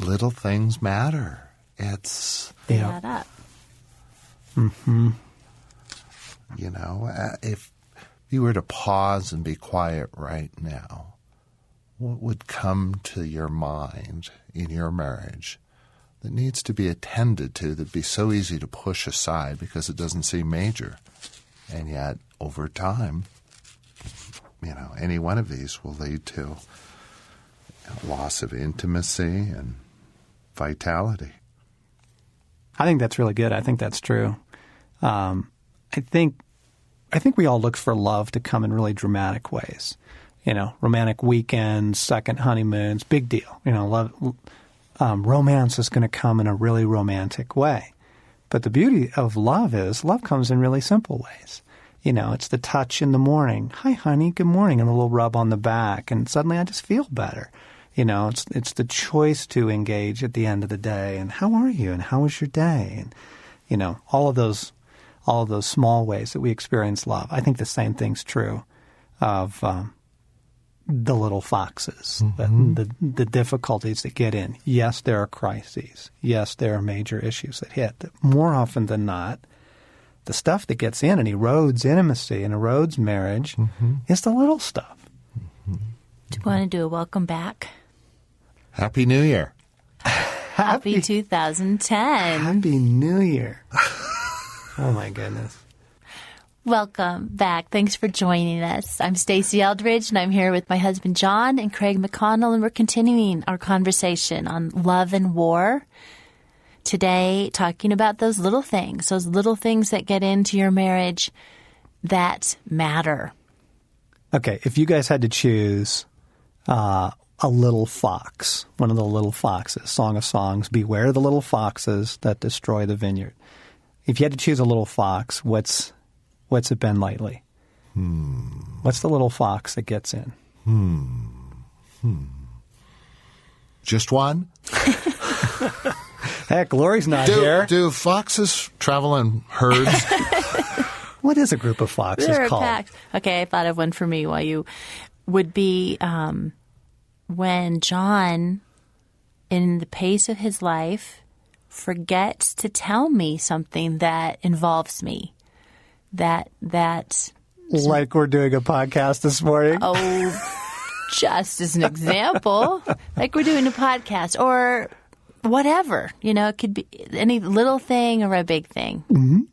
little things matter. It's... They add up. Mm-hmm. You know, if you were to pause and be quiet right now, what would come to your mind in your marriage that needs to be attended to, that'd be so easy to push aside because it doesn't seem major? And yet, over time, you know, any one of these will lead to loss of intimacy and vitality. I think that's really good. I think that's true. I think we all look for love to come in really dramatic ways. You know, romantic weekends, second honeymoons, big deal. You know, love, romance is going to come in a really romantic way. But the beauty of love is love comes in really simple ways. You know, it's the touch in the morning. Hi, honey, good morning, and a little rub on the back, and suddenly I just feel better. You know, it's the choice to engage at the end of the day, and how are you, and how was your day, and you know, all of those small ways that we experience love. I think the same thing's true of the little foxes, the difficulties that get in. Yes, there are crises. Yes, there are major issues that hit. More often than not, the stuff that gets in and erodes intimacy and erodes marriage is the little stuff. Do you want to do a welcome back? Happy New Year. Happy 2010. Happy New Year. Oh, my goodness. Welcome back. Thanks for joining us. I'm Stasi Eldredge, and I'm here with my husband, John, and Craig McConnell, and we're continuing our conversation on love and war. Today, talking about those little things that get into your marriage that matter. Okay, if you guys had to choose a little fox, one of the little foxes, Song of Songs, beware the little foxes that destroy the vineyard. If you had to choose a little fox, what's it been lately? What's the little fox that gets in? Just one? Heck, Lori's not here. Do foxes travel in herds? What is a group of foxes They're called? Packed. Okay, I thought of one for me while you would be when John, in the pace of his life, forgets to tell me something that involves me. That Like we're doing a podcast this morning? Just as an example, like we're doing a podcast or whatever. You know, it could be any little thing or a big thing.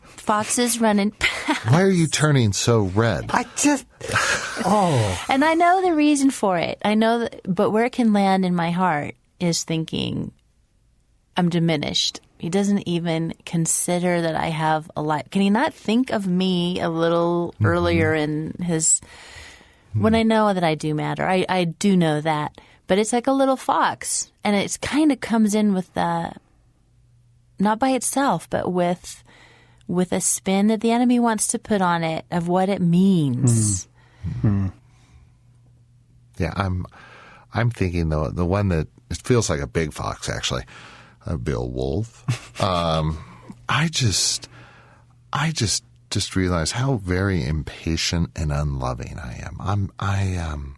Foxes running past. Why are you turning so red? And I know the reason for it. I know that, but where it can land in my heart is thinking, I'm diminished. He doesn't even consider that I have a life. Can he not think of me a little earlier in his... When I know that I do matter. I do know that. But it's like a little fox. And it kind of comes in with not by itself, but with a spin that the enemy wants to put on it of what it means. Yeah, I'm thinking the one that it feels like a big fox, actually. Bill Wolf. I just realized how very impatient and unloving I am.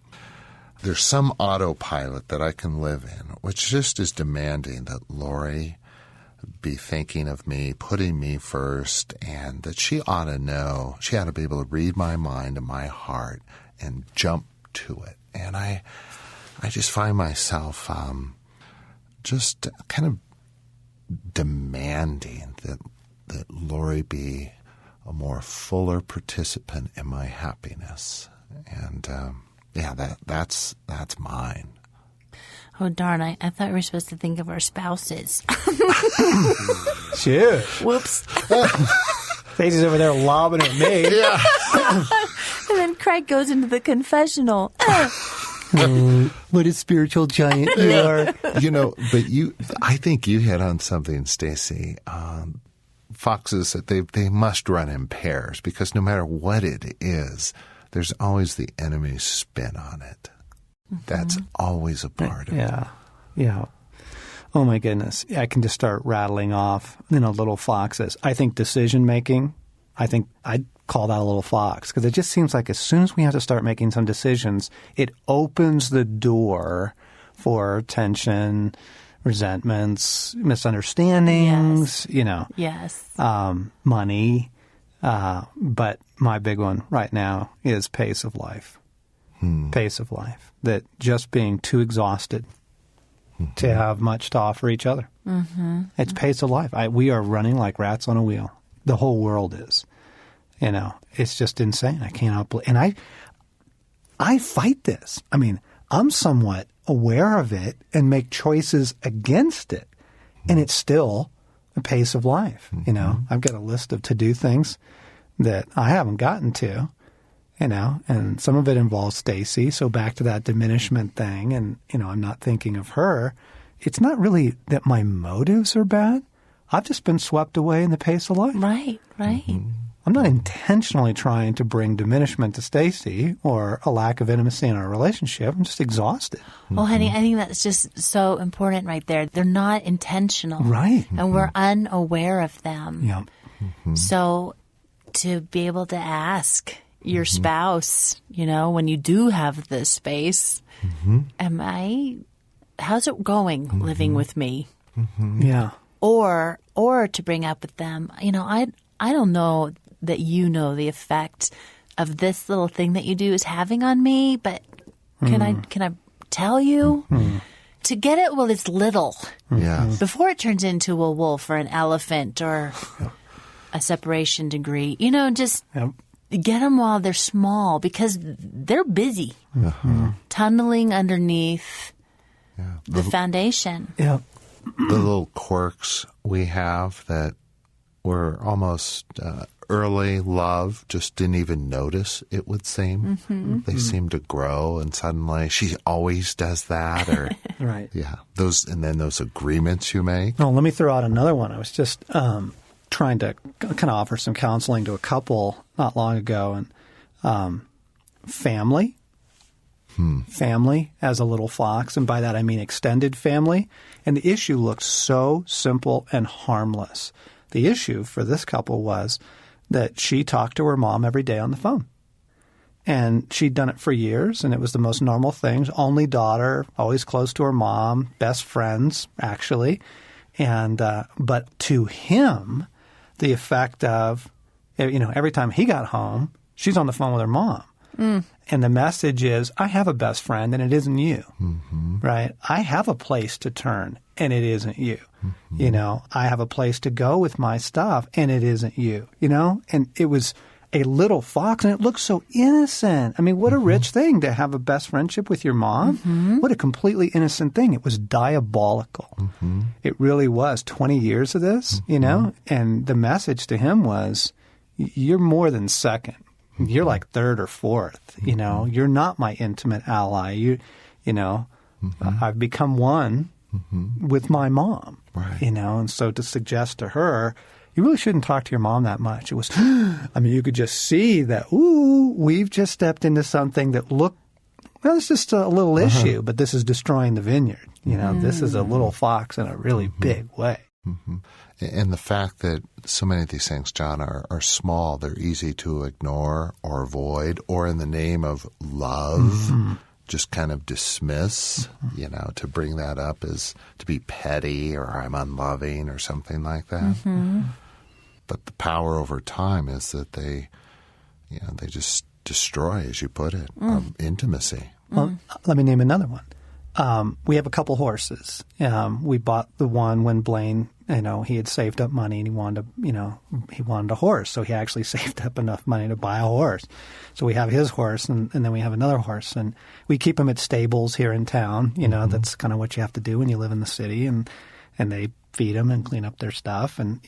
There's some autopilot that I can live in, which just is demanding that Lori be thinking of me, putting me first, and that she ought to know, she ought to be able to read my mind and my heart and jump to it. And I just find myself just kind of demanding that Lori be a more fuller participant in my happiness. And that's mine. Oh, darn, I thought we were supposed to think of our spouses. Shit. Whoops. Stacey's over there lobbing at me. Yeah. And then Craig goes into the confessional. What a spiritual giant you are. You know, but I think you hit on something, Stacey. Foxes, they must run in pairs because no matter what it is, there's always the enemy's spin on it. That's always a part of it. Yeah. Oh, my goodness. I can just start rattling off, little foxes. I think decision-making, I'd call that a little fox because it just seems like as soon as we have to start making some decisions, it opens the door for tension, resentments, misunderstandings, Yes. money. But my big one right now is pace of life. Pace of life. That just being too exhausted to have much to offer each other. It's pace of life. We are running like rats on a wheel. The whole world is. It's just insane. I can't and I fight this. I mean, I'm somewhat aware of it and make choices against it. And it's still a pace of life. I've got a list of to-do things that I haven't gotten to, and some of it involves Stacy. So back to that diminishment thing. And, I'm not thinking of her. It's not really that my motives are bad. I've just been swept away in the pace of life. Right. I'm not intentionally trying to bring diminishment to Stacy or a lack of intimacy in our relationship. I'm just exhausted. Well, honey, I think that's just so important right there. They're not intentional. Right. And we're unaware of them. Yep. So to be able to ask your spouse, when you do have this space, how's it going living with me? Yeah. Or to bring up with them, I don't know that the effect of this little thing that you do is having on me, but can I tell you? To get it while it's little. Yes. Before it turns into a wolf or an elephant or a separation degree. Just get them while they're small because they're busy. Tunneling underneath the foundation. Yeah. The little quirks we have that were almost early love, just didn't even notice, it would seem. They seem to grow, and suddenly she always does that. Or Right. Yeah. And then those agreements you make. Oh, let me throw out another one. I was just trying to kind of offer some counseling to a couple not long ago, and family. Family as a little fox, and by that I mean extended family. And the issue looks so simple and harmless. The issue for this couple was that she talked to her mom every day on the phone. And she'd done it for years, and it was the most normal thing. Only daughter, always close to her mom, best friends, actually. And but to him, the effect of, every time he got home, she's on the phone with her mom. And the message is, I have a best friend, and it isn't you, right? I have a place to turn, and it isn't you. I have a place to go with my stuff, and it isn't you, And it was a little fox, and it looked so innocent. I mean, what a rich thing to have a best friendship with your mom. What a completely innocent thing. It was diabolical. It really was. 20 years of this, and the message to him was, you're more than second. You're like third or fourth, You're not my intimate ally. I've become one with my mom, right. And so to suggest to her, you really shouldn't talk to your mom that much. It was, you could just see that, we've just stepped into something that it's just a little issue, but this is destroying the vineyard. This is a little fox in a really big way. And the fact that so many of these things, John, are small, they're easy to ignore or avoid, or in the name of love, just kind of dismiss, to bring that up as to be petty or I'm unloving or something like that. But the power over time is that they just destroy, as you put it, intimacy. Well, let me name another one. We have a couple horses. We bought the one when Blaine, he had saved up money and he wanted a horse. So he actually saved up enough money to buy a horse. So we have his horse and then we have another horse. And we keep him at stables here in town. That's kind of what you have to do when you live in the city. And they feed him and clean up their stuff. And,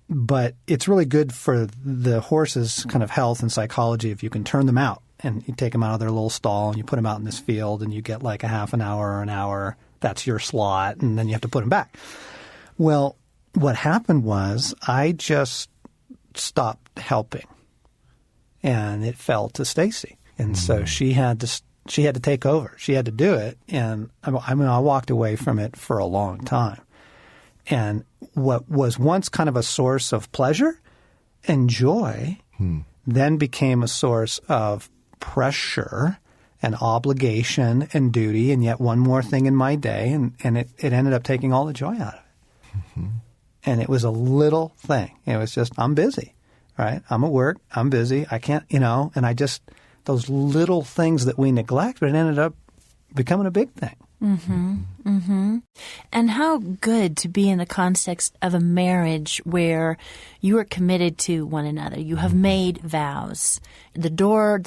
but it's really good for the horse's kind of health and psychology if you can turn them out. And you take them out of their little stall and you put them out in this field and you get like a half an hour or an hour. That's your slot. And then you have to put them back. Well, what happened was I just stopped helping and it fell to Stacy. And so she had to take over. She had to do it. And I walked away from it for a long time. And what was once kind of a source of pleasure and joy then became a source of pressure and obligation and duty, and yet one more thing in my day, and it ended up taking all the joy out of it. Mm-hmm. And it was a little thing. It was just, I'm busy, right? I'm at work, I'm busy, I can't, and I just, those little things that we neglect, but it ended up becoming a big thing. Mm-hmm. Mm-hmm. And how good to be in the context of a marriage where you are committed to one another. You have made vows. The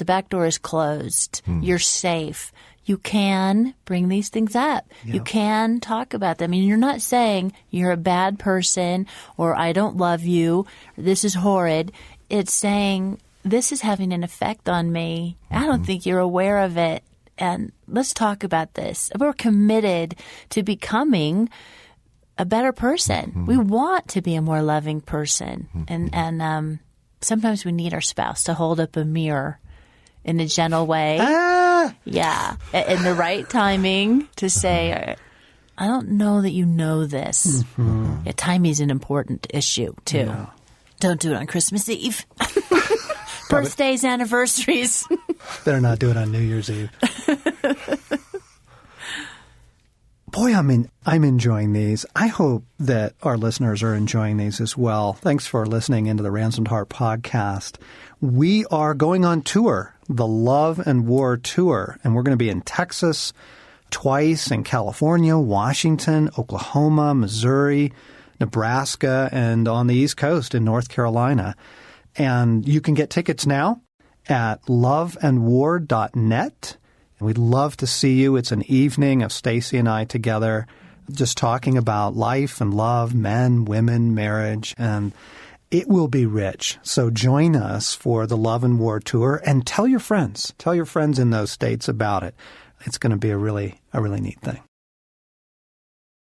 back door is closed. You're safe. You can bring these things up. Yep. You can talk about them. And you're not saying you're a bad person or I don't love you, or this is horrid. It's saying this is having an effect on me. I don't think you're aware of it. And let's talk about this. We're committed to becoming a better person. Mm-hmm. We want to be a more loving person. Mm-hmm. And sometimes we need our spouse to hold up a mirror in a gentle way. Yeah. In the right timing to say, I don't know that you know this. Mm-hmm. Yeah, timing is an important issue, too. Yeah. Don't do it on Christmas Eve. Birthdays, anniversaries. Better not do it on New Year's Eve. Boy, I'm enjoying these. I hope that our listeners are enjoying these as well. Thanks for listening into the Ransomed Heart podcast. We are going on tour, the Love and War Tour, and we're going to be in Texas twice, in California, Washington, Oklahoma, Missouri, Nebraska, and on the East Coast in North Carolina. And you can get tickets now at loveandwar.net. And we'd love to see you. It's an evening of Stasi and I together, just talking about life and love, men, women, marriage, and it will be rich. So join us for the Love and War Tour and tell your friends. Tell your friends in those states about it. It's going to be a really neat thing.